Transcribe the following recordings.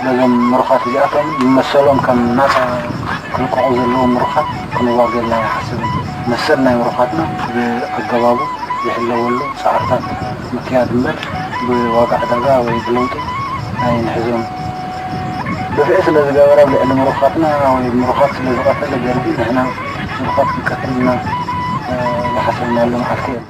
لازم مرخات جاءتهم مسلهم كم ناس كل قعوز اللهم مرخات كانوا واقعنا حسب مسلنا مرخاتنا بالجوابه يحلوا له ساعات مكياد مر بواقع دقا ويبلوطي هاي نحزون بفئس الذي جاورا لأن مرخاتنا ومرخات لزغات اللي جاربين احنا مرخات بكثرنا وحسبنا لهم حكيم.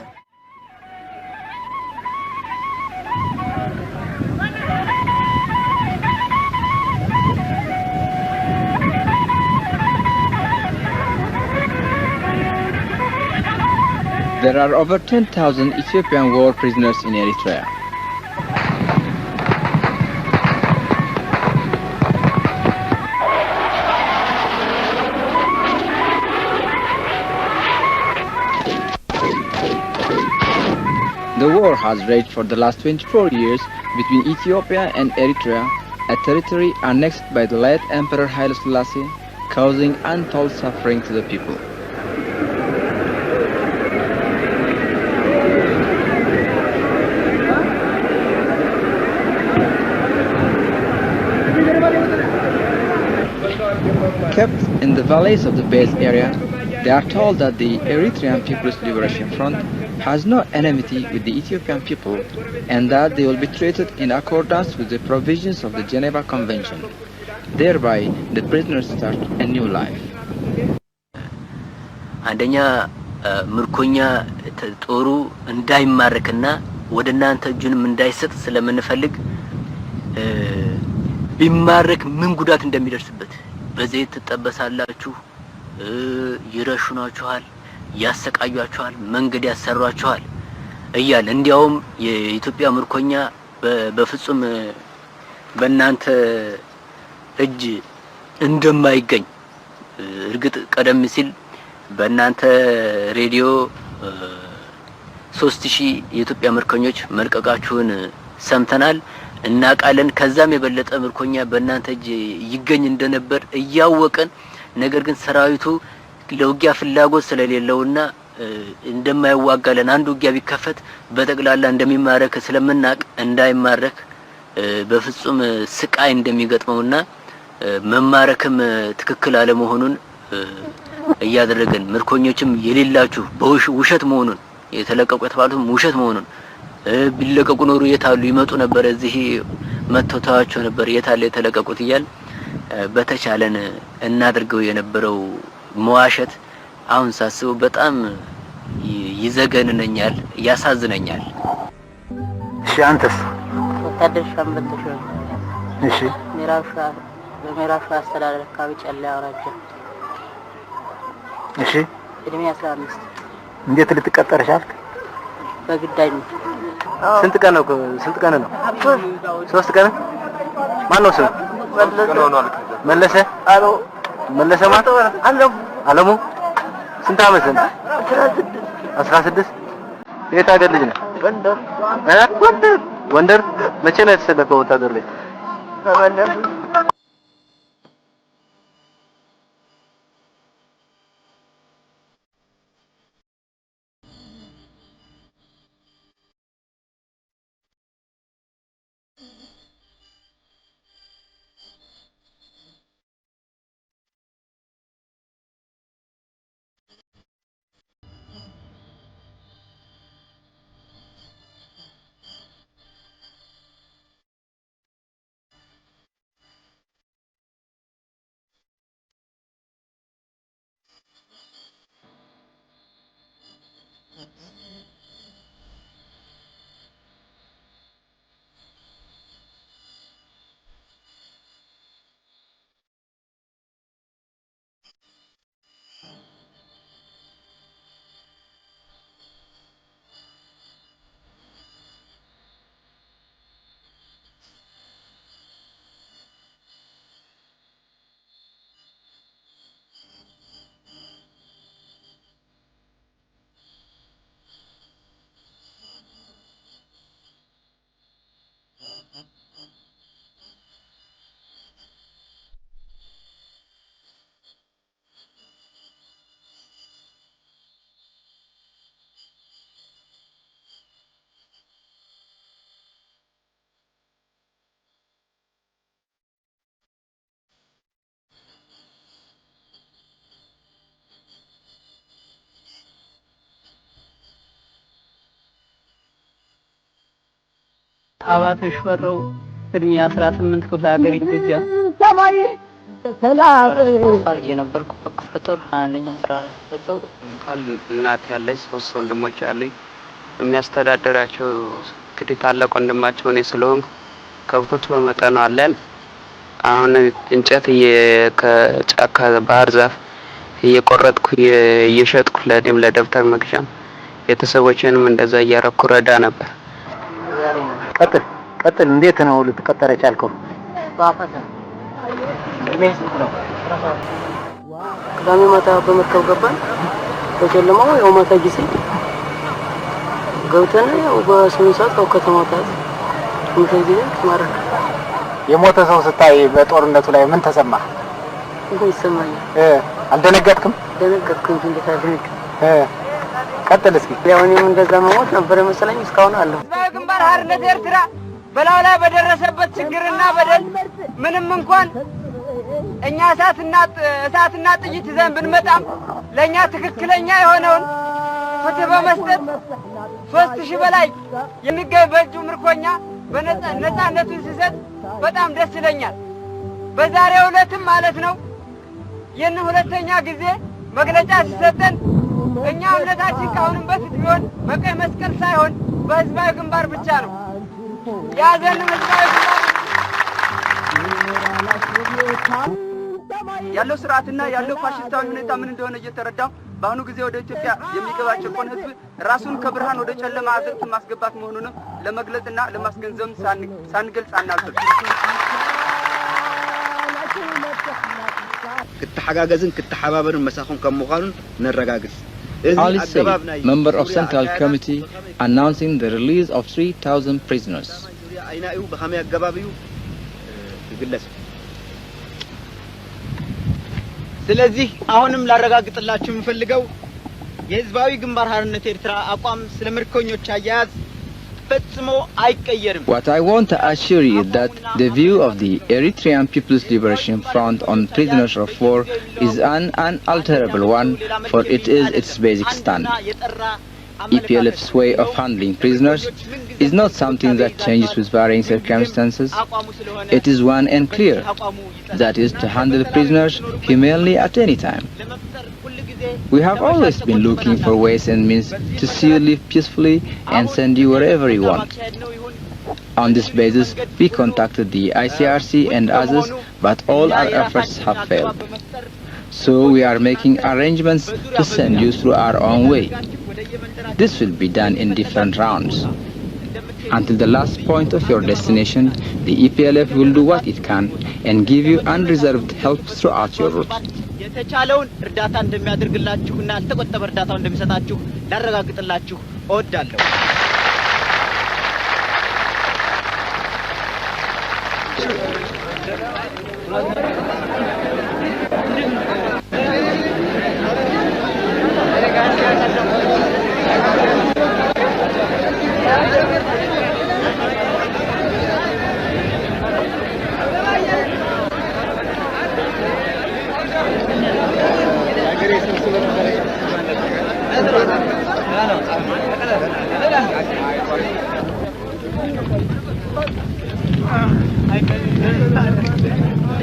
There are over 10,000 Ethiopian war prisoners in Eritrea. The war has raged for the last 24 years between Ethiopia and Eritrea, a territory annexed by the late Emperor Haile Selassie, causing untold suffering to the people. Kept in the valleys of the base area, they are told that the Eritrean People's Liberation Front has no enmity with the Ethiopian people and that they will be treated in accordance with the provisions of the Geneva Convention. Thereby, the prisoners start a new life. አንደኛ ምርኮኛ ጦሩ እንዳይማረክና ወደናንተ እጁንም እንዳይሰጥ ስለምንፈልግ ቢማረክ ምን ጉዳት እንደሚደርስበት በዘይት ተጠበሳላችሁ ይረሹናችኋል ያሰቃያችኋል መንገድ ያሰሯችኋል እያለ እንዲያውም የኢትዮጵያ ምርኮኛ በፍጹም በእናንተ እጅ እንደማይገኝ እርግጥ ቀደም ሲል በእናንተ ሬዲዮ 3000 የኢትዮጵያ ምርኮኞች መልቀቃችሁን ሰምተናል እናቃለን ከዛም የበለጠ ምርኮኛ በእናንተ እጅ ይገኝ እንደነበር እያወቀን ነገር ግን ሰራዊቱ ለውጊያ ፍላጎት ስለሌለውና እንደማይዋጋለን አንድ ውጊያ ቢከፈት በጠቅላላ እንደሚማረክ ስለምናቅ እንዳይማረክ በፍጹም ስቃይ እንደሚገጥመውና መማረክም ትክክል አለ መሆኑን እያደረገን ምርኮኞችም የሌላችሁ በውሸት መሆኑን የተለቀቁ የተባሉትም ውሸት መሆኑን ቢለቀቁ ኖሩ የታሉ ይመጡ ነበር እዚህ መተታቸው ነበር የታለ የተለቀቁት ይያል በተቻለን እናድርገው የነበረው መዋሸት አሁን ሳስበው በጣም ይዘገንነኛል ያሳዝነኛል። እሺ አንተስ? ወታደር ሻምበል ተሾመ። እሺ በምዕራፍ አስተዳደር አካባቢ ጨላ አውራጃ። እሺ እድሜ 15 እንዴት ልትቀጠር ቻልክ? በግዳጅ ነው። ስንት ቀን ነው? 3 ቀን። ማን ነው ስም? መለሰ። አሎ መለሰ ማለት አለሙ። ስንት አመት ነው? 16 የት ሀገር ልጅ ነህ? ጎንደር። መቼ ነው የተሰለፈው ወታደር ላይ? አባተሽ ፈረው እድሜ 18 ክፍለ ሀገር ይገጃ ሰማይ ሰላም አርጀ ነበርኩ በክፍተር አንደኛ ስራ ተጠው እናት ያለች 3 ወንድሞች አሉኝ የሚያስተዳድራቸው እንግዲህ ታላቅ ወንድማቸው እኔ ስለሆንኩ ከብቶች በመጠኑ አለን አሁን እንጨት ከጫካ ባህር ዛፍ እየቆረጥኩ እየሸጥኩ ለደም ለደብተር መግዣም ቤተሰቦቼንም እንደዛ እያረኩ ረዳ ነበር ቀጥል እንዴት ነው ልትቀጠር የቻልከው ባፋታ ነው ቅዳሜ ማታ በመርከብ ገባን በጨለማው ያው ማታ ጊዜ ገብተን ያው በስምንት ሰዓት ከተማታት ጊዜ ማረክ የሞተ ሰው ስታይ በጦርነቱ ላይ ምን ተሰማ ምን ይሰማኛል አልደነገጥክም ደነገጥኩኝ እንዴት አደረክ ቀጥል እስኪ ያው እኔም እንደዛ መሞት ነበር መሰለኝ እስካሁን አለው በግንባር ሀርነት ኤርትራ በላው ላይ በደረሰበት ችግርና በደል ምንም እንኳን እኛ እሳትና ጥይት ይዘን ብንመጣም ለኛ ትክክለኛ የሆነውን ፍትህ በመስጠት 3000 በላይ የሚገኝ በእጁ ምርኮኛ በነፃነቱን ሲሰጥ በጣም ደስ ይለኛል በዛሬው ዕለትም ማለት ነው ይህን ሁለተኛ ጊዜ መግለጫ ሲሰጠን እኛ እምነታችን ካሁንም በፊት ቢሆን በቀይ መስቀል ሳይሆን በህዝባዊ ግንባር ብቻ ነው ያዘንም ህዝባዊ ግንባር ያለው ስርዓትና ያለው ፋሽስታዊ ሁኔታ ምን እንደሆነ እየተረዳው በአሁኑ ጊዜ ወደ ኢትዮጵያ የሚገባ ጭቆን ህዝብ ራሱን ከብርሃን ወደ ጨለማ አዘቅት ማስገባት መሆኑን ለመግለጽና ለማስገንዘብ ሳንገልጽ አናልፍም ክትሓጋገዝን ክትሓባበርን መሳኹን ከም ምዃኑን ነረጋግጽ Ali Said, member of Central Committee, announcing the release of 3,000 prisoners. ስለዚህ አሁንም ላረጋግጥላችሁ የምፈልገው የህዝባዊ ግንባር ሀርነት ኤርትራ አቋም ስለምርኮኞች አያያዝ ፈጽሞ አይቀየርም What I want to assure you that the view of the Eritrean People's Liberation Front on prisoners of war is an unalterable one, for it is its basic stand. EPLF's way of handling prisoners is not something that changes with varying circumstances. It is one and clear, that is to handle prisoners humanely at any time. We have always been looking for ways and means to see you live peacefully and send you wherever you want. On this basis, we contacted the ICRC and others, but all our efforts have failed. So we are making arrangements to send you through our own way. This will be done in different rounds. Until the last point of your destination, the EPLF will do what it can and give you unreserved help throughout your route. የተቻለውን እርዳታ እንደሚያደርግላችሁና አልተቆጠበ እርዳታው እንደሚሰጣችሁ ላረጋግጥላችሁ እወዳለሁ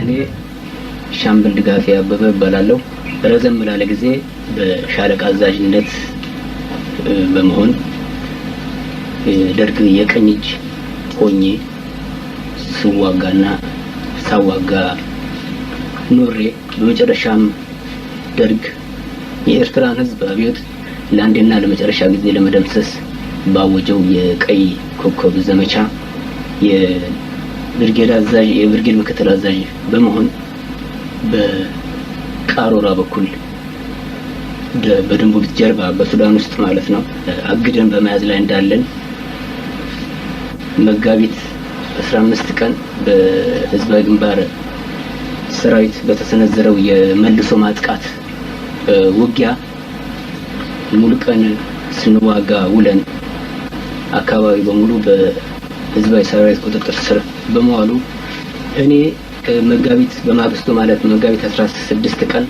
እኔ ሻምበል ድጋፌ አበበ እባላለሁ ረዘም ላለ ጊዜ በሻለቃ አዛዥነት በመሆን ደርግ የቀኝ እጅ ሆኜ ስዋጋና ሳዋጋ ኑሬ በመጨረሻም ደርግ የኤርትራን ህዝብ አብዮት ለአንዴና ለመጨረሻ ጊዜ ለመደምሰስ ባወጀው የቀይ ኮከብ ዘመቻ የብርጌድ አዛዥ የብርጌድ ምክትል አዛዥ በመሆን በቃሮራ በኩል በድንቡት ጀርባ በሱዳን ውስጥ ማለት ነው አግደን በመያዝ ላይ እንዳለን መጋቢት 15 ቀን በህዝባዊ ግንባር ሰራዊት በተሰነዘረው የመልሶ ማጥቃት ውጊያ ሙሉ ቀን ስንዋጋ ውለን አካባቢ በሙሉ በህዝባዊ ሰራዊት ቁጥጥር ስር በመዋሉ እኔ መጋቢት በማግስቱ ማለት መጋቢት 16 ቀን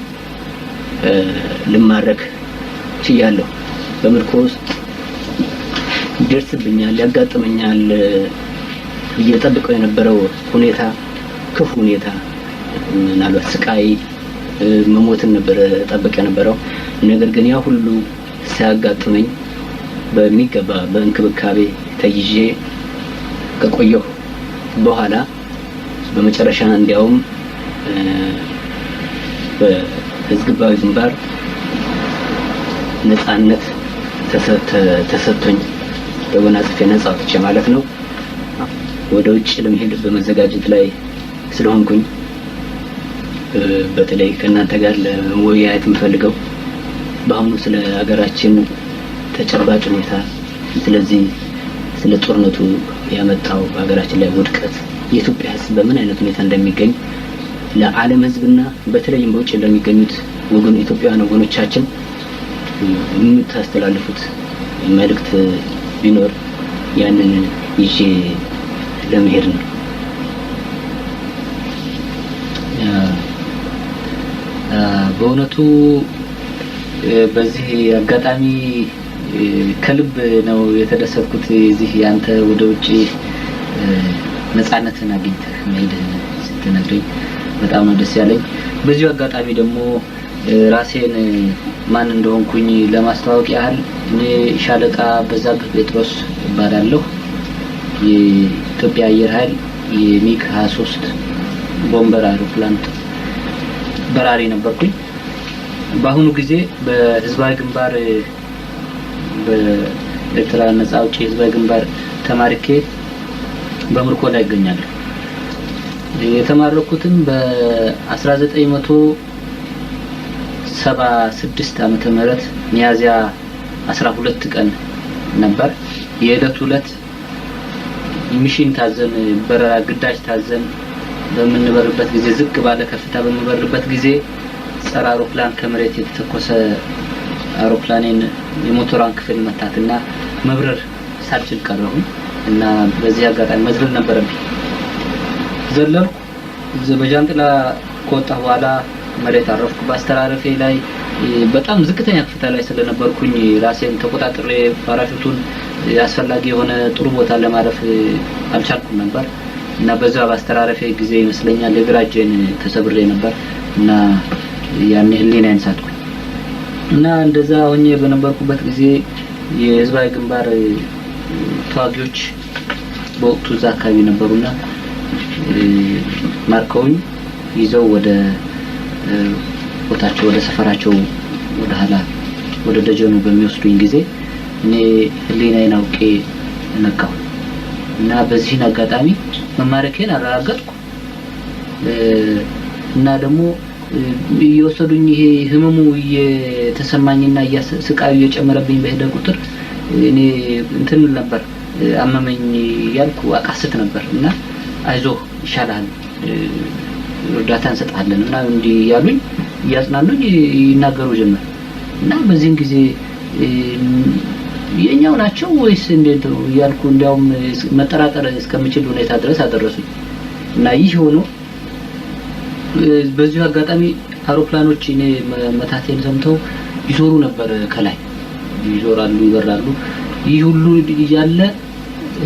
ልማረክ ችያለሁ በምርኮ ውስጥ ይደርስብኛል ያጋጥመኛል እየጠበቀው የነበረው ሁኔታ ክፉ ሁኔታ ምናልባት ስቃይ መሞትን ነበር ጠበቀ የነበረው ነገር ግን ያ ሁሉ ሲያጋጥመኝ በሚገባ በእንክብካቤ ተይዤ ከቆየሁ በኋላ በመጨረሻ እንዲያውም በህዝባዊ ግንባር ነፃነት ተሰጥቶኝ በወናጽፌ ነፃ ወጥቼ ማለት ነው ወደ ውጭ ለመሄድ በመዘጋጀት ላይ ስለሆንኩኝ በተለይ ከእናንተ ጋር ለመወያየት የምፈልገው በአሁኑ ስለ ሀገራችን ተጨባጭ ሁኔታ ስለዚህ ስለ ጦርነቱ ያመጣው ሀገራችን ላይ ውድቀት የኢትዮጵያ ህዝብ በምን አይነት ሁኔታ እንደሚገኝ ለዓለም ህዝብና በተለይም በውጭ ለሚገኙት ኢትዮጵያውያን ወገኖቻችን የምታስተላልፉት መልእክት ቢኖር ያንን ይዤ ለመሄድ ነው። በእውነቱ በዚህ አጋጣሚ ከልብ ነው የተደሰትኩት እዚህ ያንተ ወደ ውጪ ነፃነትን አግኝተህ መሄድ ስትነግረኝ በጣም ነው ደስ ያለኝ። በዚህ አጋጣሚ ደግሞ ራሴን ማን እንደሆንኩኝ ለማስተዋወቅ ያህል እኔ ሻለቃ በዛብህ ጴጥሮስ እባላለሁ። የኢትዮጵያ አየር ኃይል የሚግ 23 ቦምበር አውሮፕላን በራሪ ነበርኩኝ። በአሁኑ ጊዜ በህዝባዊ ግንባር በኤርትራ ነፃ አውጪ ህዝባዊ ግንባር ተማርኬ በምርኮ ላይ ይገኛለሁ። የተማረኩትም በ1976 ዓመተ ምህረት ሚያዝያ 12 ቀን ነበር። የዕለቱ ዕለት ሚሽን ታዘን በረራ ግዳጅ ታዘን በምንበርበት ጊዜ ዝቅ ባለ ከፍታ በምንበርበት ጊዜ ጸረ አውሮፕላን ከመሬት የተተኮሰ አውሮፕላኔን የሞተሯን ክፍል መታትና መብረር ሳልችል ቀረሁ እና በዚህ አጋጣሚ መዝለል ነበረብኝ። ዘለልኩ። በጃንጥላ ከወጣሁ በኋላ መሬት አረፍኩ። በአስተራረፌ ላይ በጣም ዝቅተኛ ከፍታ ላይ ስለነበርኩኝ ራሴን ተቆጣጥሬ ፓራሹቱን አስፈላጊ የሆነ ጥሩ ቦታ ለማረፍ አልቻልኩም ነበር እና በዛ በአስተራረፌ ጊዜ ይመስለኛል የግራ እጄን ተሰብሬ ነበር እና ያኔ ህሊናዬን ሳትኩኝ እና እንደዛ ሆኜ በነበርኩበት ጊዜ የህዝባዊ ግንባር ተዋጊዎች በወቅቱ እዛ አካባቢ ነበሩና ማርከውኝ ይዘው ወደ ቦታቸው ወደ ሰፈራቸው ወደ ኋላ ወደ ደጀኑ በሚወስዱኝ ጊዜ እኔ ህሊናዬን አውቄ ነቃሁ እና በዚህ አጋጣሚ መማረኬን አረጋገጥኩ እና ደግሞ እየወሰዱኝ ይሄ ህመሙ እየተሰማኝና ስቃዩ እየጨመረብኝ በሄደ ቁጥር እኔ እንትን ነበር አመመኝ ያልኩ አቃስት ነበር እና አይዞህ ይሻላል እርዳታ እንሰጣለን እና እንዲ ያሉኝ ያጽናኑኝ ይናገሩ ጀመር እና በዚህን ጊዜ የኛው ናቸው ወይስ እንዴት ነው ያልኩ እንዲያውም መጠራጠር እስከምችል ሁኔታ ድረስ አደረሱኝ እና ይህ ሆኖ በዚህ አጋጣሚ አውሮፕላኖች እኔ መታቴን ሰምተው ይዞሩ ነበር ከላይ ይዞራሉ ይበራሉ ይህ ሁሉ ያለ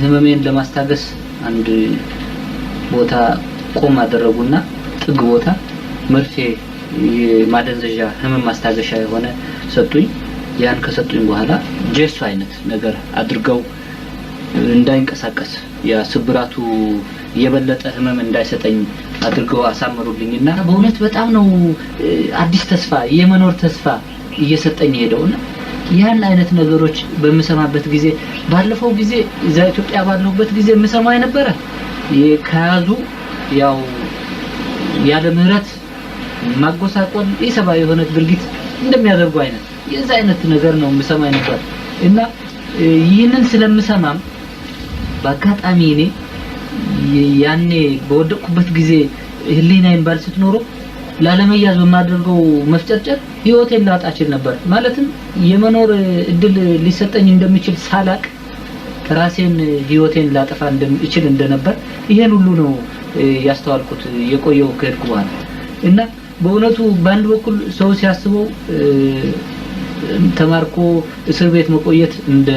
ህመሜን ለማስታገስ አንድ ቦታ ቆም አደረጉና ጥግ ቦታ መርፌ የማደንዘዣ ህመም ማስታገሻ የሆነ ሰጡኝ ያን ከሰጡኝ በኋላ ጄሱ አይነት ነገር አድርገው እንዳይንቀሳቀስ ያ ስብራቱ የበለጠ ህመም እንዳይሰጠኝ አድርገው አሳመሩልኝና በእውነት በጣም ነው አዲስ ተስፋ የመኖር ተስፋ እየሰጠኝ ሄደውና ያን አይነት ነገሮች በመሰማበት ጊዜ ባለፈው ጊዜ እዛ ኢትዮጵያ ባለሁበት ጊዜ መሰማ የነበረ የካዙ ያው ያለ ምህረት ማጎሳቆል ኢሰባዊ የሆነ ድርጊት እንደሚያደርጉ አይነት የዛ አይነት ነገር ነው መሰማ የነበረ እና ይህንን ስለምሰማም በአጋጣሚ እኔ ያኔ በወደቅኩበት ጊዜ ህሊናዬን ባልስት ኖሮ ላለመያዝ በማድረገው መፍጨርጨር ህይወቴን ላጣችል ነበር ማለትም የመኖር እድል ሊሰጠኝ እንደሚችል ሳላቅ ራሴን ህይወቴን ላጠፋ እንደምችል እንደነበር ይሄን ሁሉ ነው ያስተዋልኩት የቆየው ከሄድኩ በኋላ እና በእውነቱ በአንድ በኩል ሰው ሲያስበው ተማርኮ እስር ቤት መቆየት እንደ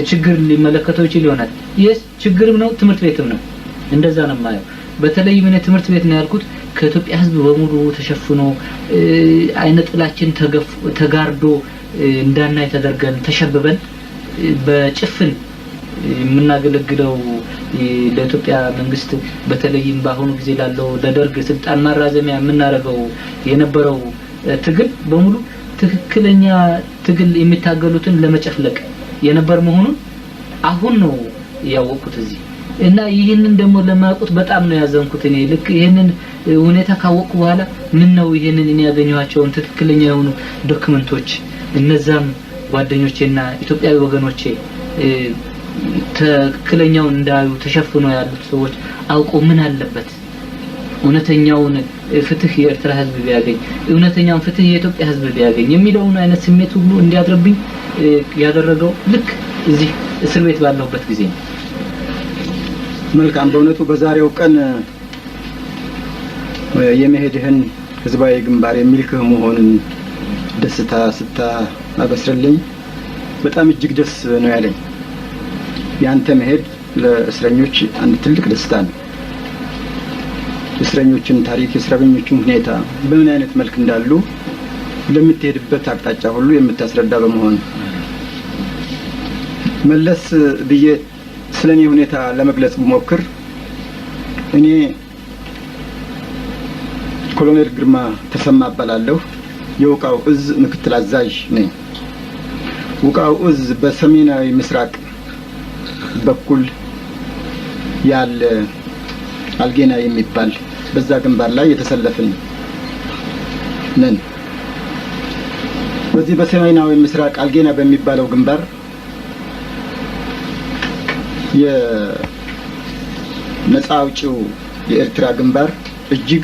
ችግር ሊመለከተው ይችላል ይሆናል ይስ ችግርም ነው ትምህርት ቤትም ነው እንደዛ ነው ማየው በተለይ ምን ትምህርት ቤት ነው ያልኩት ከኢትዮጵያ ህዝብ በሙሉ ተሸፍኖ አይነ ጥላችን ተጋርዶ እንዳናይ ተደርገን ተሸብበን በጭፍን የምናገለግለው ለኢትዮጵያ መንግስት በተለይም ባሁኑ ጊዜ ላለው ለደርግ ስልጣን ማራዘሚያ የምናረገው የነበረው ትግል በሙሉ ትክክለኛ ትግል የሚታገሉትን ለመጨፍለቅ የነበር መሆኑን አሁን ነው ያወቁት እዚህ እና ይሄንን ደግሞ ለማያውቁት በጣም ነው ያዘንኩት እኔ ልክ ይሄንን ሁኔታ ካወቁ በኋላ ምን ነው ይሄንን እኔ ያገኘኋቸውን ትክክለኛ የሆኑ ዶክመንቶች እነዛም ጓደኞቼና ኢትዮጵያዊ ወገኖቼ ትክክለኛው እንዳዩ ተሸፍኖ ያሉት ሰዎች አውቆ ምን አለበት እውነተኛውን ፍትህ የኤርትራ ህዝብ ቢያገኝ እውነተኛውን ፍትህ የኢትዮጵያ ህዝብ ቢያገኝ የሚለውን አይነት ስሜት ሁሉ እንዲያድርብኝ ያደረገው ልክ እዚህ እስር ቤት ባለሁበት ጊዜ ነው መልካም በእውነቱ በዛሬው ቀን የመሄድህን ህዝባዊ ግንባር የሚልክህ መሆኑን ደስታ ስታበስረልኝ በጣም እጅግ ደስ ነው ያለኝ ያንተ መሄድ ለእስረኞች አንድ ትልቅ ደስታ ነው እስረኞችን ታሪክ እስረኞችን ሁኔታ በምን አይነት መልክ እንዳሉ ለምትሄድበት አቅጣጫ ሁሉ የምታስረዳ በመሆን መለስ ብዬ ስለኔ ሁኔታ ለመግለጽ ብሞክር እኔ ኮሎኔል ግርማ ተሰማ እባላለሁ የውቃው እዝ ምክትል አዛዥ ነኝ ውቃው እዝ በሰሜናዊ ምስራቅ በኩል ያለ አልጌና የሚባል በዛ ግንባር ላይ የተሰለፈን ነን በዚህ በሰሜናዊ ምስራቅ አልጌና በሚባለው ግንባር የነፃ አውጪው የኤርትራ ግንባር እጅግ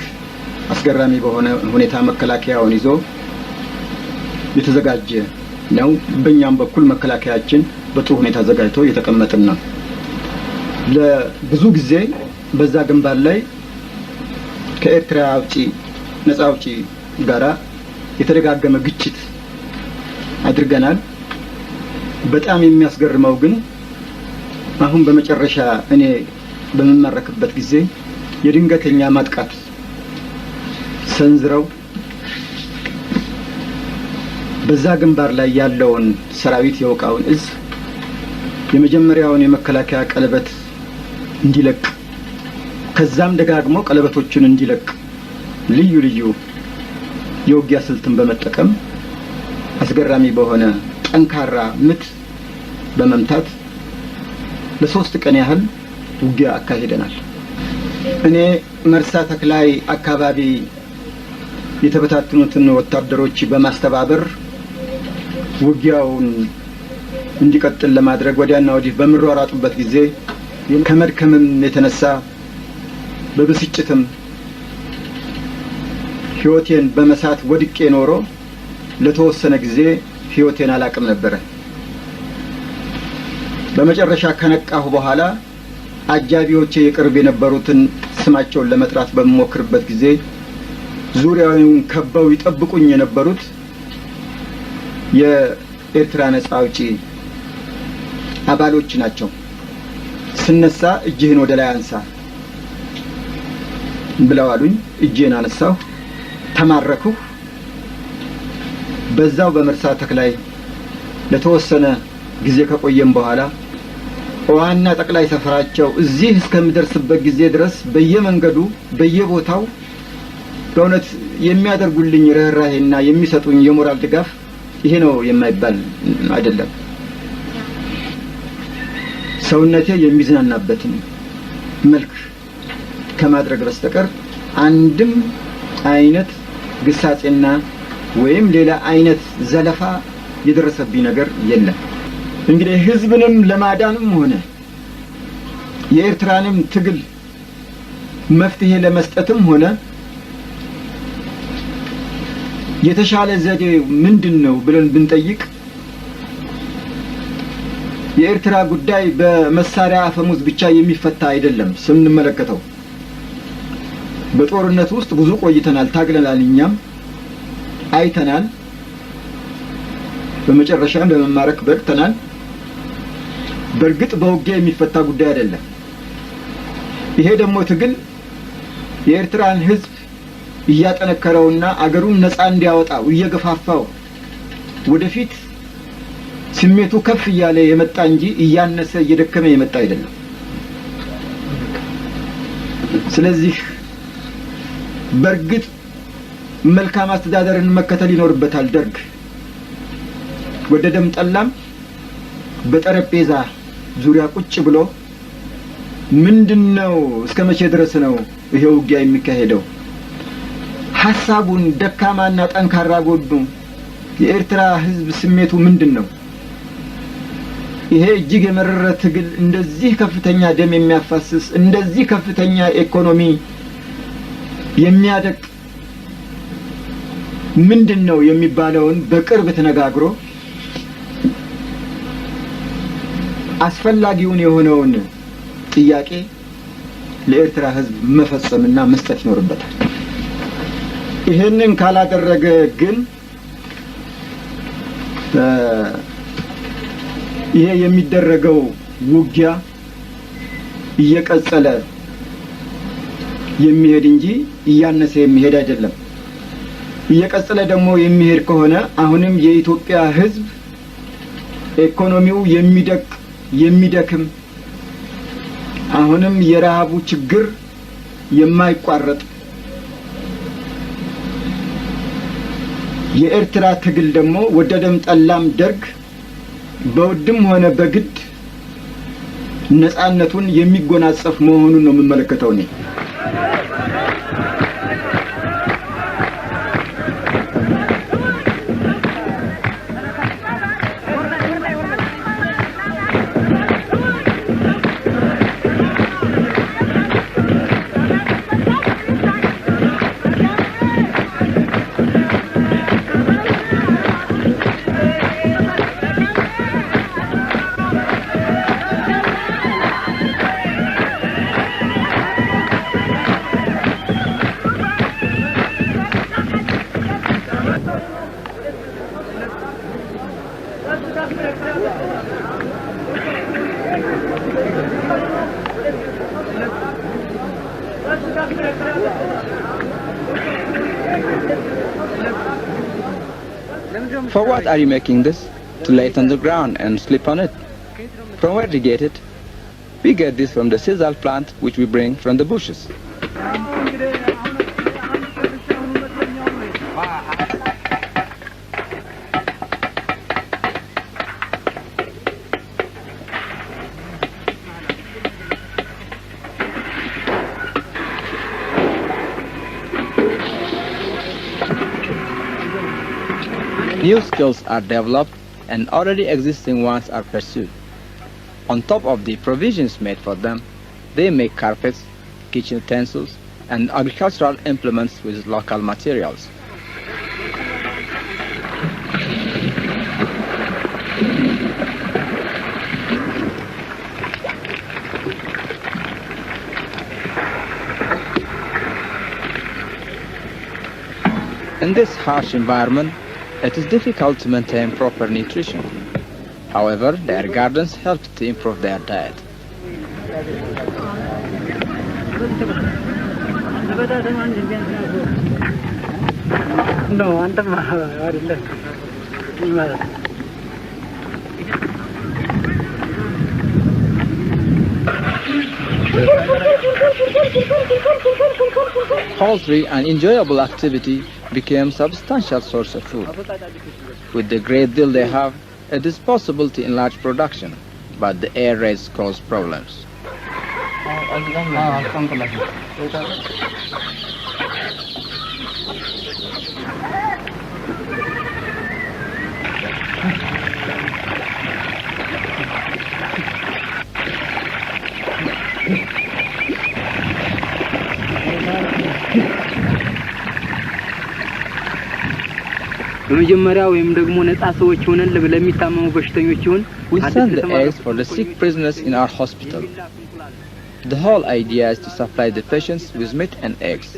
አስገራሚ በሆነ ሁኔታ መከላከያውን ይዞ የተዘጋጀ ነው በእኛም በኩል መከላከያችን በጥሩ ሁኔታ ዘጋጅቶ የተቀመጠን ነው ለብዙ ጊዜ በዛ ግንባር ላይ ከኤርትራ አውጪ ነፃ አውጪ ጋራ የተደጋገመ ግጭት አድርገናል በጣም የሚያስገርመው ግን አሁን በመጨረሻ እኔ በመመረክበት ጊዜ የድንገተኛ ማጥቃት ሰንዝረው በዛ ግንባር ላይ ያለውን ሰራዊት የውቃውን እዝ የመጀመሪያውን የመከላከያ ቀለበት እንዲለቅ ከዛም ደጋግሞ ቀለበቶችን እንዲለቅ ልዩ ልዩ የውጊያ ስልትን በመጠቀም አስገራሚ በሆነ ጠንካራ ምት በመምታት ለሶስት ቀን ያህል ውጊያ አካሂደናል እኔ መርሳ ተክላይ አካባቢ የተበታተኑትን ወታደሮች በማስተባበር ውጊያውን እንዲቀጥል ለማድረግ ወዲያና ወዲህ በመሯሯጡበት ጊዜ ከመድከምም የተነሳ በብስጭትም ህይወቴን በመሳት ወድቄ ኖሮ ለተወሰነ ጊዜ ህይወቴን አላቅም ነበር በመጨረሻ ከነቃሁ በኋላ አጃቢዎቼ የቅርብ የነበሩትን ስማቸውን ለመጥራት በመሞክርበት ጊዜ ዙሪያውን ከበው ይጠብቁኝ የነበሩት የኤርትራ ነፃ አውጪ አባሎች ናቸው ስነሳ እጅህን ወደ ላይ አንሳ ብለው አሉኝ እጄን አነሳሁ ተማረኩ በዛው በመርሳ ተክላይ ለተወሰነ ጊዜ ከቆየም በኋላ ዋና ጠቅላይ ሰፈራቸው እዚህ እስከምደርስበት ጊዜ ድረስ በየመንገዱ በየቦታው በእውነት የሚያደርጉልኝ ርህራሄና የሚሰጡኝ የሞራል ድጋፍ ይሄ ነው የማይባል አይደለም ሰውነቴ የሚዝናናበትን መልክ ከማድረግ በስተቀር አንድም አይነት ግሳጼና ወይም ሌላ አይነት ዘለፋ የደረሰብኝ ነገር የለም እንግዲህ ህዝብንም ለማዳንም ሆነ የኤርትራንም ትግል መፍትሄ ለመስጠትም ሆነ የተሻለ ዘዴ ምንድነው ብለን ብንጠይቅ የኤርትራ ጉዳይ በመሳሪያ አፈሙዝ ብቻ የሚፈታ አይደለም ስንመለከተው በጦርነት ውስጥ ብዙ ቆይተናል ታግለናል እኛም አይተናል በመጨረሻም ለመማረክ በቅተናል በርግጥ በውጊያ የሚፈታ ጉዳይ አይደለም ይሄ ደግሞ ትግል የኤርትራን ህዝብ እያጠነከረውና አገሩን ነፃ እንዲያወጣው እየገፋፋው ወደፊት ስሜቱ ከፍ እያለ የመጣ እንጂ እያነሰ እየደከመ የመጣ አይደለም። ስለዚህ በርግጥ መልካም አስተዳደርን መከተል ይኖርበታል። ደርግ ወደ ደም ጠላም በጠረጴዛ ዙሪያ ቁጭ ብሎ ምንድነው እስከመቼ ድረስ ነው ይሄ ውጊያ የሚካሄደው? ሐሳቡን ደካማና ጠንካራ ጎዱ የኤርትራ ህዝብ ስሜቱ ምንድነው? ይሄ እጅግ የመረረ ትግል እንደዚህ ከፍተኛ ደም የሚያፋስስ እንደዚህ ከፍተኛ ኢኮኖሚ የሚያደቅ ምንድነው የሚባለውን በቅርብ ተነጋግሮ አስፈላጊውን የሆነውን ጥያቄ ለኤርትራ ህዝብ መፈጸምና መስጠት ይኖርበታል። ይሄንን ካላደረገ ግን ይሄ የሚደረገው ውጊያ እየቀጸለ የሚሄድ እንጂ እያነሰ የሚሄድ አይደለም። እየቀጸለ ደግሞ የሚሄድ ከሆነ አሁንም የኢትዮጵያ ህዝብ ኢኮኖሚው የሚደክም አሁንም የረሃቡ ችግር የማይቋረጥ የኤርትራ ትግል ደግሞ ወደደም ጠላም ደርግ በውድም ሆነ በግድ ነፃነቱን የሚጎናጸፍ መሆኑን ነው የምመለከተው እኔ። For what are you making this? To lay it on the ground and sleep on it? From where do you get it? We get this from the sisal plant which we bring from the bushes. New skills are developed and already existing ones are pursued. On top of the provisions made for them, they make carpets, kitchen utensils, and agricultural implements with local materials. In this harsh environment, it is difficult to maintain proper nutrition. However, their gardens help to improve their diet. Poultry, an enjoyable activity, became a substantial source of food. With the great deal they have, it is possible to enlarge production, but the air raids cause problems. We send the eggs for the sick prisoners in our hospital. The whole idea is to supply the patients with meat and eggs.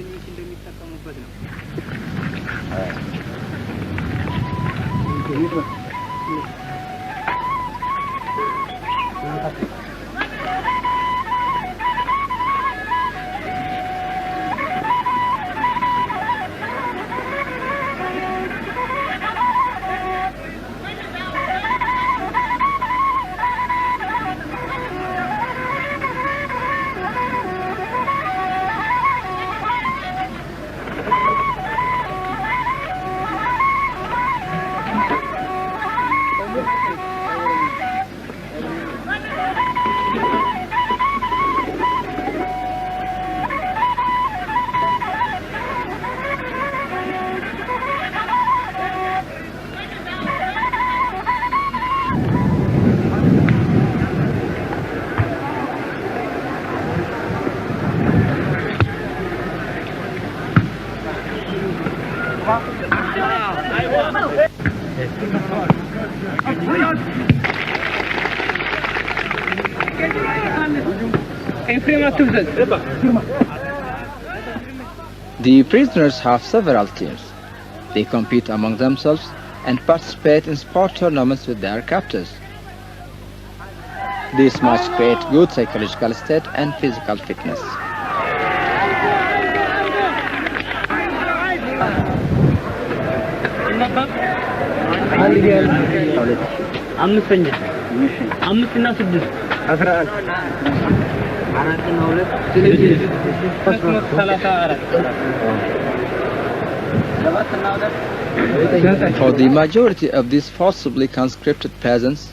The prisoners have several teams. They compete among themselves and participate in sport tournaments with their captors. This must create good psychological state and physical fitness. For the majority of these forcibly conscripted peasants,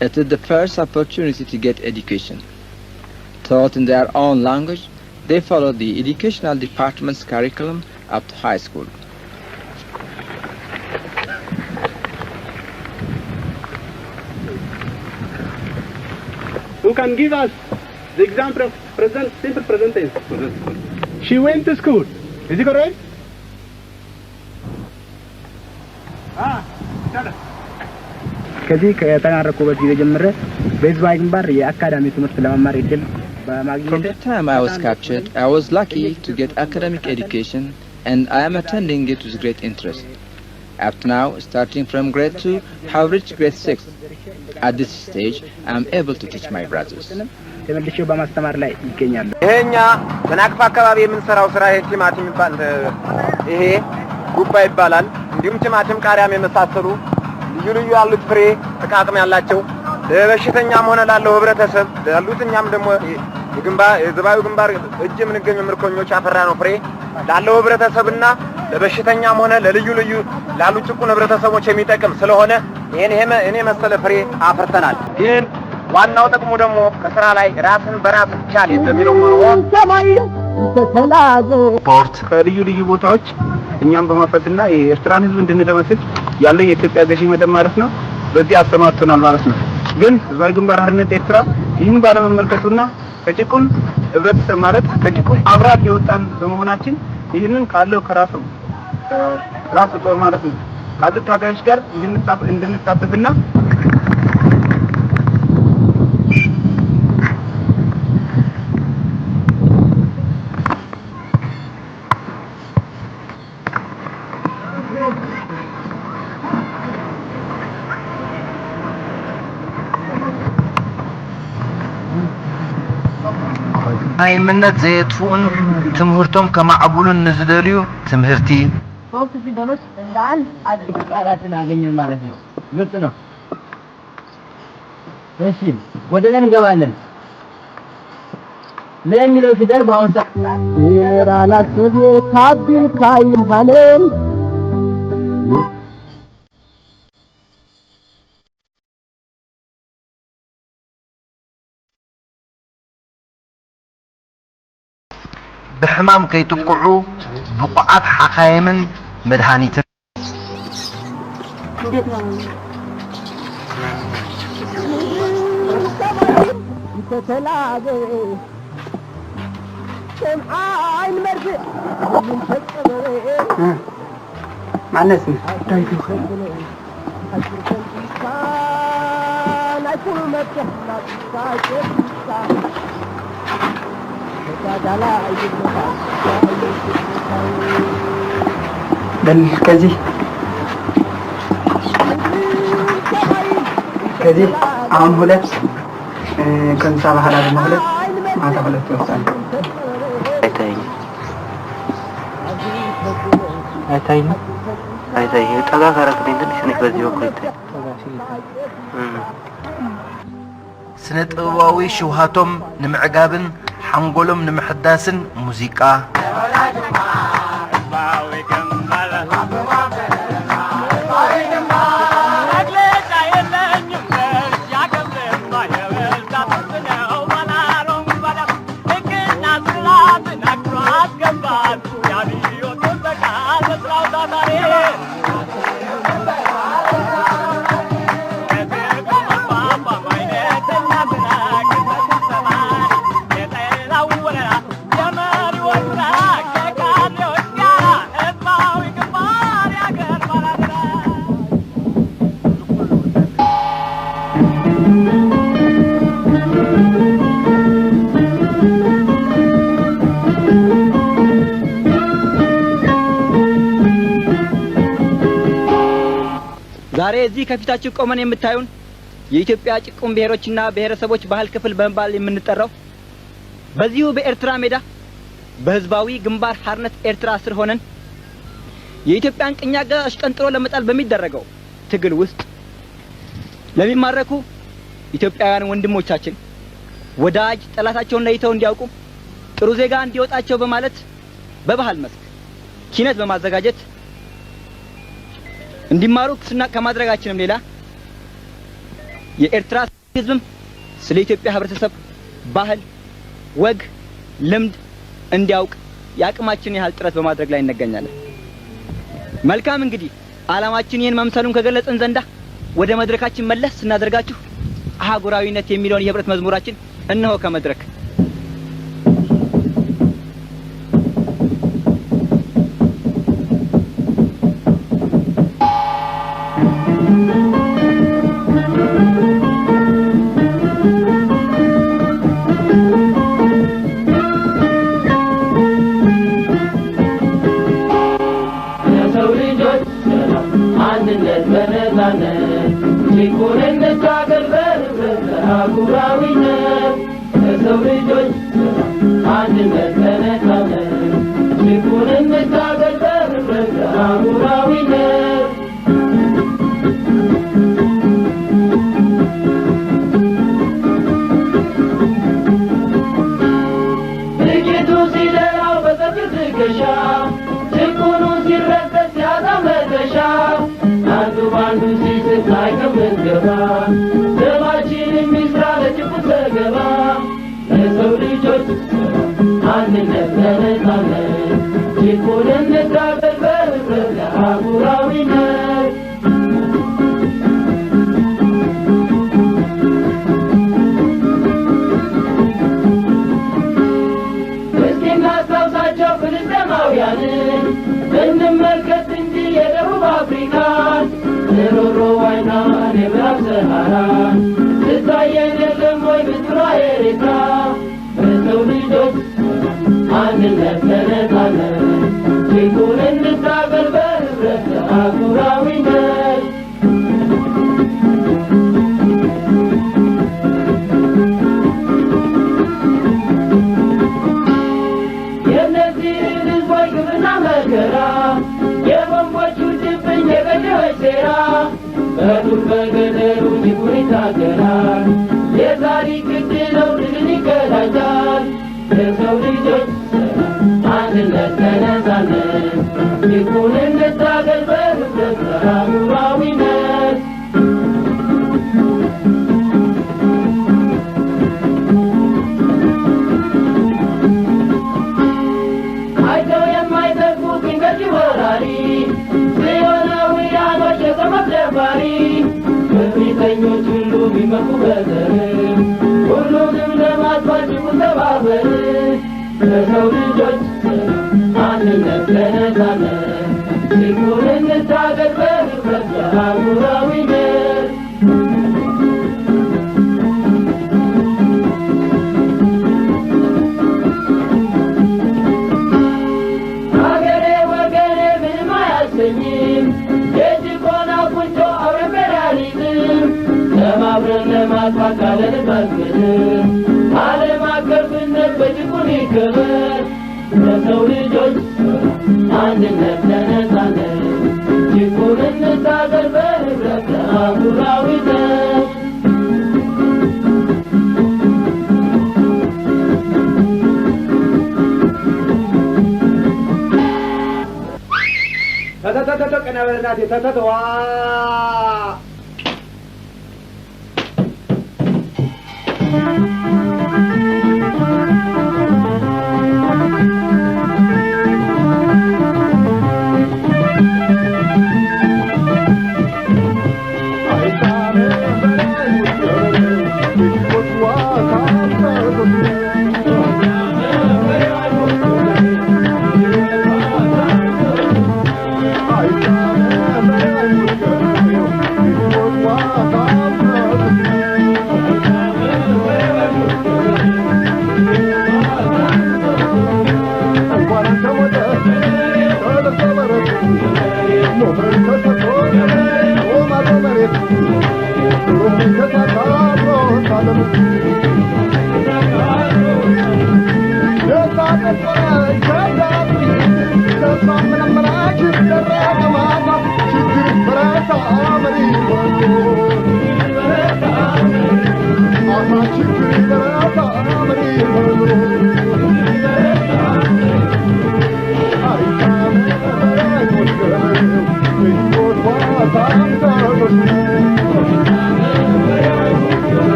it is the first opportunity to get education. Taught in their own language, they follow the educational department's curriculum up to high school. Who can give us the example of present, simple present tense? She went to school. Is it correct? ከዚህ ከተናረኩበት ጊዜ ጀምሬ በህዝባዊ ግንባር የአካዳሚ ትምህርት ለመማር እድል From the time I was captured, I was lucky to get academic education, and I am attending it with great interest. Up to now, starting from grade 2, have reached grade 6. At this stage, I am able to teach my brothers. ተመልሼ በማስተማር ላይ ይገኛሉ። ይሄኛ በናቅፋ አካባቢ የምንሰራው ስራ ይሄ ቲማቲም ይባል ይሄ ጉባ ይባላል። እንዲሁም ቲማቲም ቃሪያም የመሳሰሉ ልዩ ልዩ ያሉት ፍሬ ተቃቅም ያላቸው ለበሽተኛም ሆነ ላለው ህብረተሰብ ላሉትኛም ደግሞ የዝባዩ ግንባር እጅ ምንገኝ ምርኮኞች አፈራ ነው ፍሬ ላለው ህብረተሰብና ለበሽተኛም ሆነ ለልዩ ልዩ ላሉ ጭቁን ህብረተሰቦች የሚጠቅም ስለሆነ እኔ መሰለ ፍሬ አፈርተናል። ግን ዋናው ጥቅሙ ደግሞ ከስራ ላይ ራስን በራስ ቻል የሚለው ስፖርት ከልዩ ልዩ ቦታዎች እኛም በማፈትና የኤርትራን ህዝብ እንድንደመስስ ያለ የኢትዮጵያ ገዢ መደብ ማለት ነው በዚህ አስተማርቶናል ማለት ነው። ግን ህዝባዊ ግንባር ሓርነት ኤርትራ ይህን ባለመመልከቱና ከጭቁን ህብረተሰብ ማለት ከጭቁን አብራክ የወጣን በመሆናችን ይህንን ካለው ከራሱ ጦር ማለት ነው ካሉት ታጋዮች ጋር እንድንጣበብና አይምነት ዘይጥፉን ትምህርቶም ከማዕቡሉን ንዝደልዩ ትምህርቲ ሶስት ፊደሎች እንዳል ቃላትን አገኘን ማለት ነው። ግልጽ ነው። እሺ ወደ ላይ እንገባለን። ለሚለው ፊደል በአሁን ሰዓት የራናት ታቢል ካይል ባለን بحمام كي تبقعوا بقعات حقايمن مدهانيت مع الناس ከዚህ አሁን ሁለት ከንሳ ባህላ ደግሞ ሁለት ማታ ሁለት ይወጣል። አይታይ ጠጋ ካረክልኝ ትንሽ ነች በዚህ በኩል ይታይ ስነ ጥበባዊ ሽውሃቶም ንምዕጋብን ሓንጎሎም ንምሕዳስን ሙዚቃ ዛሬ እዚህ ከፊታችሁ ቆመን የምታዩን የኢትዮጵያ ጭቁን ብሔሮችና ብሔረሰቦች ባህል ክፍል በመባል የምንጠራው በዚሁ በኤርትራ ሜዳ በህዝባዊ ግንባር ሐርነት ኤርትራ ስር ሆነን የኢትዮጵያን ቅኝ አገዛዝ ቀንጥሮ ለመጣል በሚደረገው ትግል ውስጥ ለሚማረኩ ኢትዮጵያውያን ወንድሞቻችን ወዳጅ ጠላታቸውን ለይተው እንዲያውቁ ጥሩ ዜጋ እንዲወጣቸው በማለት በባህል መስክ ኪነት በማዘጋጀት እንዲማሩ ከማድረጋችንም ሌላ የኤርትራ ህዝብም ስለ ኢትዮጵያ ህብረተሰብ ባህል ወግ ልምድ እንዲያውቅ ያቅማችን ያህል ጥረት በማድረግ ላይ እንገኛለን። መልካም እንግዲህ ዓላማችን ይህን መምሰሉን ከገለጽን ዘንዳ ወደ መድረካችን መለስ ስናደርጋችሁ አህጉራዊነት የሚለውን የህብረት መዝሙራችን እነሆ ከመድረክ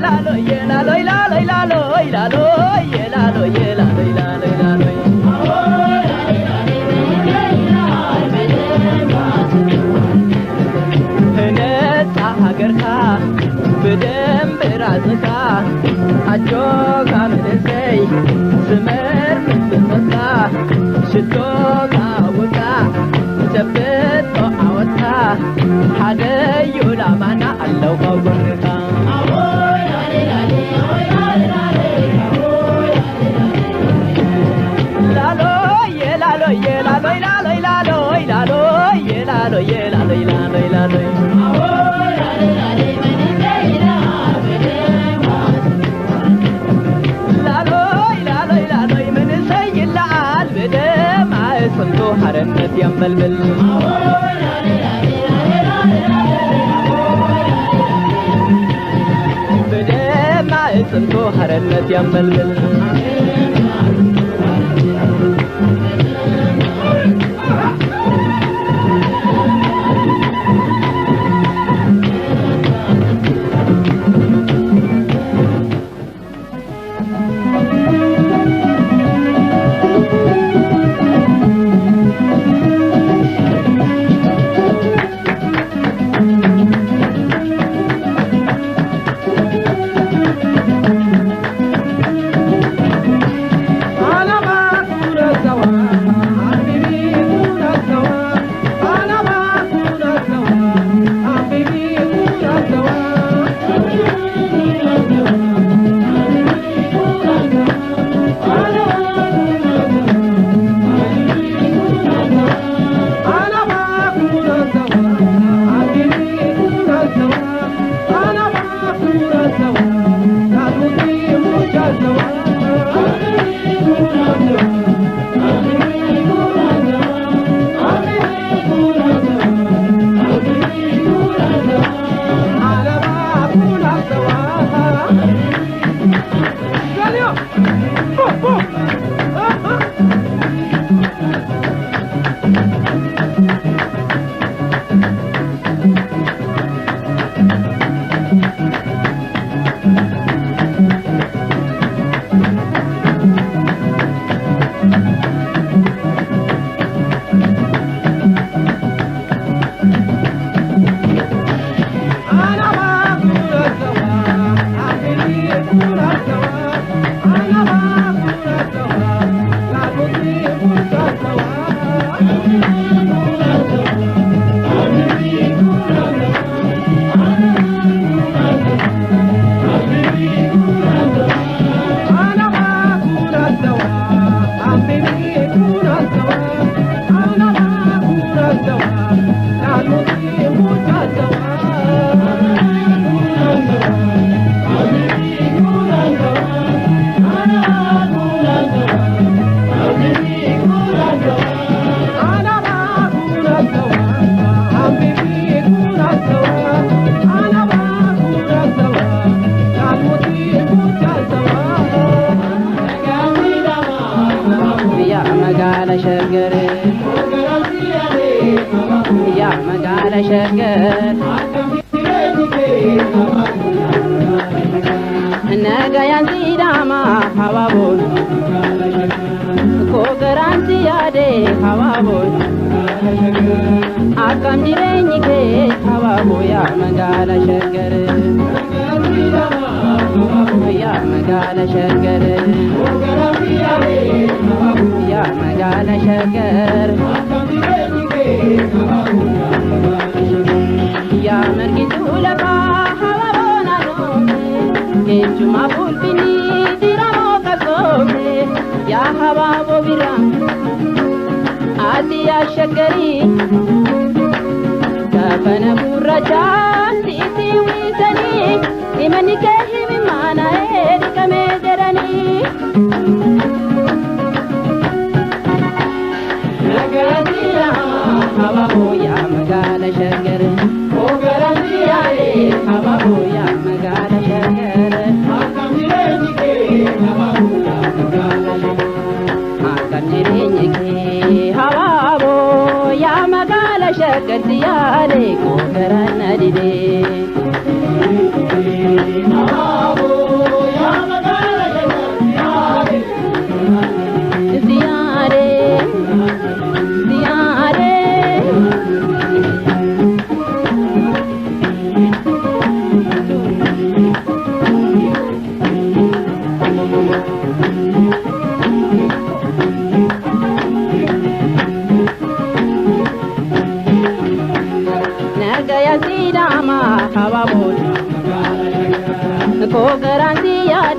Lalo, Hawaabo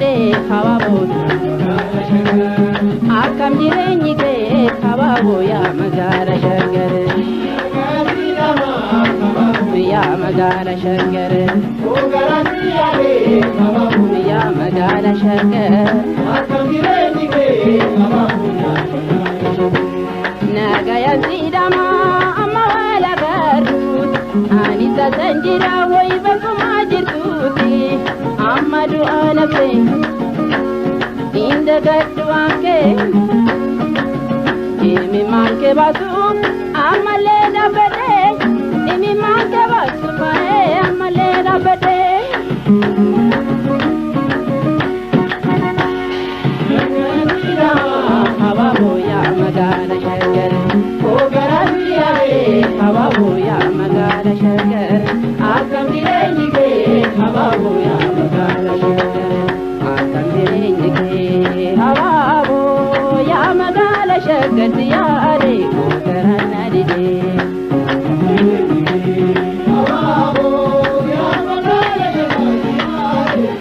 yaade hababo akam jireenyi kee hababo ya magala shagare ya magala shagare ya magala shagare akam jireenyi kee hababo naga yazidama amma wala garut anita sanjira way bakuma jirtuti amadu anafe inda gadwanke imi manke basu amale da bede imi manke basu pae amale da bede hababo ya magala shagare o garantiya hababo ya magala shagare akam direni ke hababo ya magala shagare akam direni ke hababo ya magala shagare ya re o garana dide hababo ya magala shagare ya re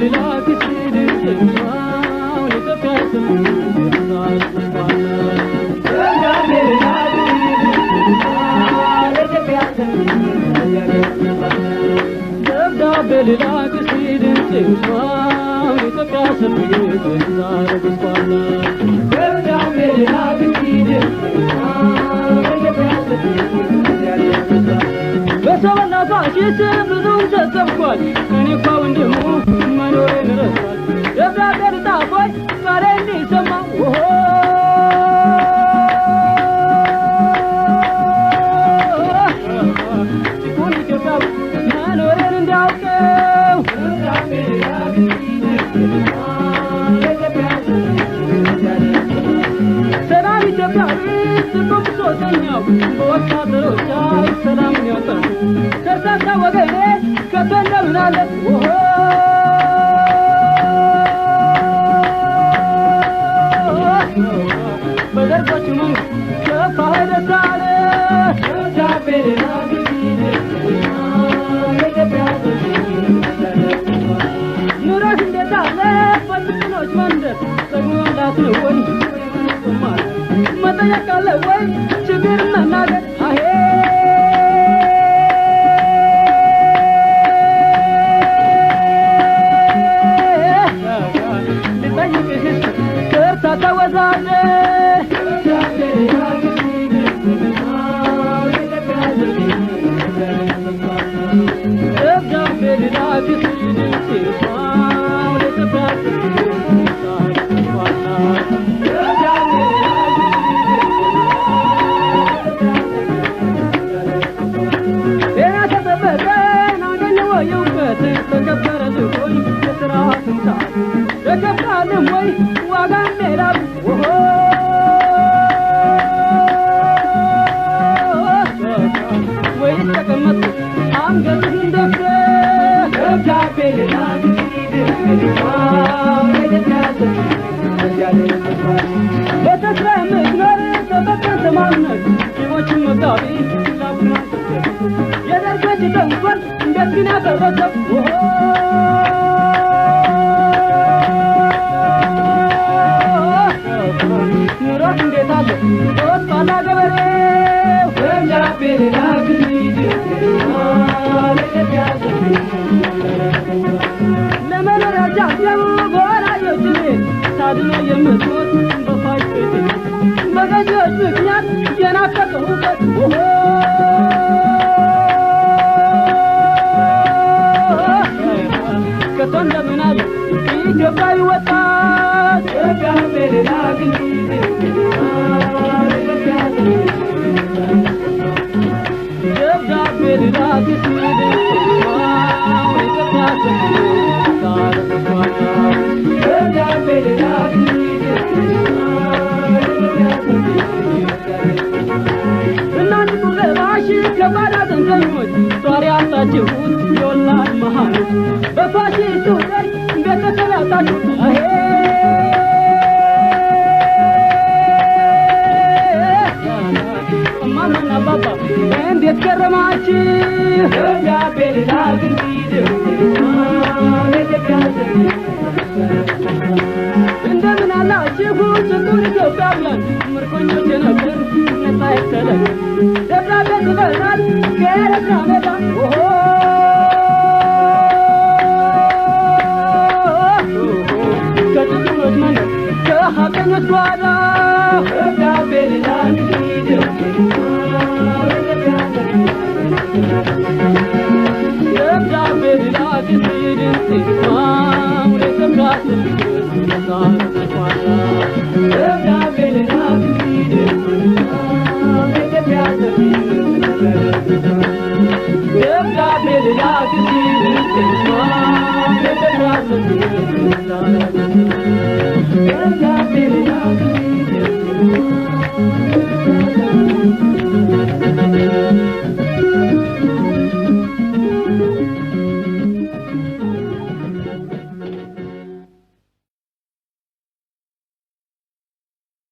Yeah.